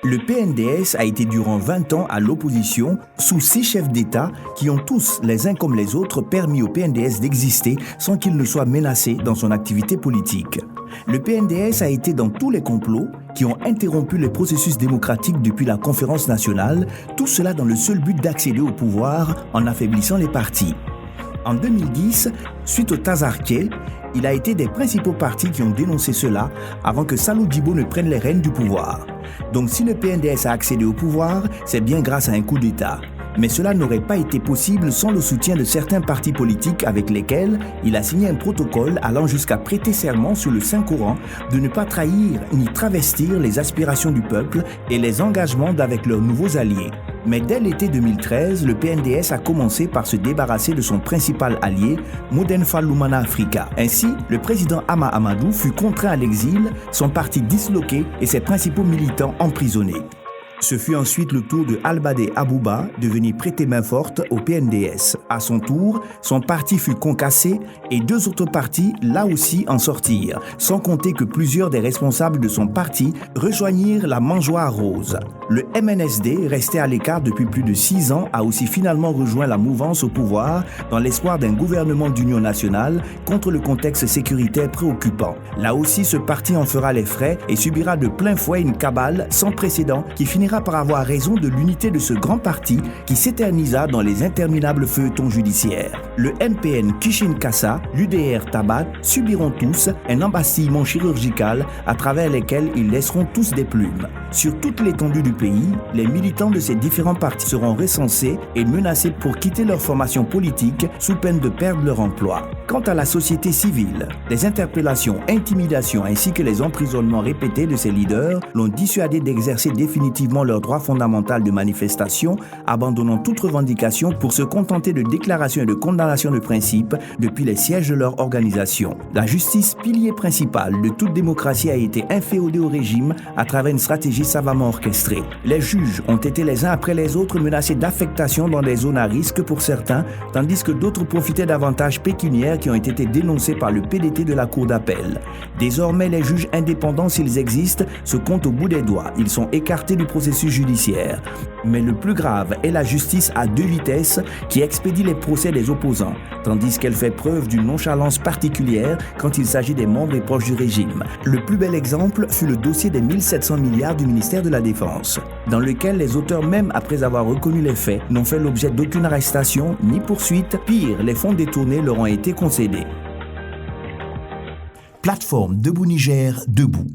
Le PNDS a été durant 20 ans à l'opposition sous 6 chefs d'État qui ont tous, les uns comme les autres, permis au PNDS d'exister sans qu'il ne soit menacé dans son activité politique. Le PNDS a été dans tous les complots qui ont interrompu le processus démocratique depuis la conférence nationale, tout cela dans le seul but d'accéder au pouvoir en affaiblissant les partis. En 2010, suite au Tazarké, il a été des principaux partis qui ont dénoncé cela avant que Salou Djibo ne prenne les rênes du pouvoir. Donc si le PNDS a accédé au pouvoir, c'est bien grâce à un coup d'État. Mais cela n'aurait pas été possible sans le soutien de certains partis politiques avec lesquels il a signé un protocole allant jusqu'à prêter serment sur le Saint-Coran de ne pas trahir ni travestir les aspirations du peuple et les engagements d'avec leurs nouveaux alliés. Mais dès l'été 2013, le PNDS a commencé par se débarrasser de son principal allié, Modern Lumana Africa. Ainsi, le président Hama Amadou fut contraint à l'exil, son parti disloqué et ses principaux militants emprisonnés. Ce fut ensuite le tour de Albadé Abouba de venir prêter main forte au PNDS. À son tour, son parti fut concassé et 2 autres partis, là aussi, en sortirent, sans compter que plusieurs des responsables de son parti rejoignirent la mangeoire rose. Le MNSD, resté à l'écart depuis plus de 6 ans, a aussi finalement rejoint la mouvance au pouvoir dans l'espoir d'un gouvernement d'union nationale contre le contexte sécuritaire préoccupant. Là aussi, ce parti en fera les frais et subira de plein fouet une cabale sans précédent qui finira par avoir raison de l'unité de ce grand parti qui s'éternisa dans les interminables feuilletons judiciaires. Le MPN Kishin-Kassa, l'UDR Tabat subiront tous un embastillement chirurgical à travers lesquels ils laisseront tous des plumes. Sur toute l'étendue du pays, les militants de ces différents partis seront recensés et menacés pour quitter leur formation politique sous peine de perdre leur emploi. Quant à la société civile, les interpellations, intimidations ainsi que les emprisonnements répétés de ses leaders l'ont dissuadé d'exercer définitivement leur droit fondamental de manifestation, abandonnant toute revendication pour se contenter de déclarations et de condamnations de principe depuis les sièges de leur organisation. La justice, pilier principal de toute démocratie, a été inféodée au régime à travers une stratégie savamment orchestrée. Les juges ont été les uns après les autres menacés d'affectation dans des zones à risque pour certains, tandis que d'autres profitaient d'avantages pécuniaires qui ont été dénoncés par le PDT de la Cour d'appel. Désormais, les juges indépendants, s'ils existent, se comptent au bout des doigts. Ils sont écartés du processus judiciaire. Mais le plus grave est la justice à 2 vitesses qui expédie les procès des opposants, tandis qu'elle fait preuve d'une nonchalance particulière quand il s'agit des membres et proches du régime. Le plus bel exemple fut le dossier des 1700 milliards du ministère de la Défense, dans lequel les auteurs, même après avoir reconnu les faits, n'ont fait l'objet d'aucune arrestation ni poursuite. Pire, les fonds détournés leur ont été concédés. Plateforme Debout Niger, debout.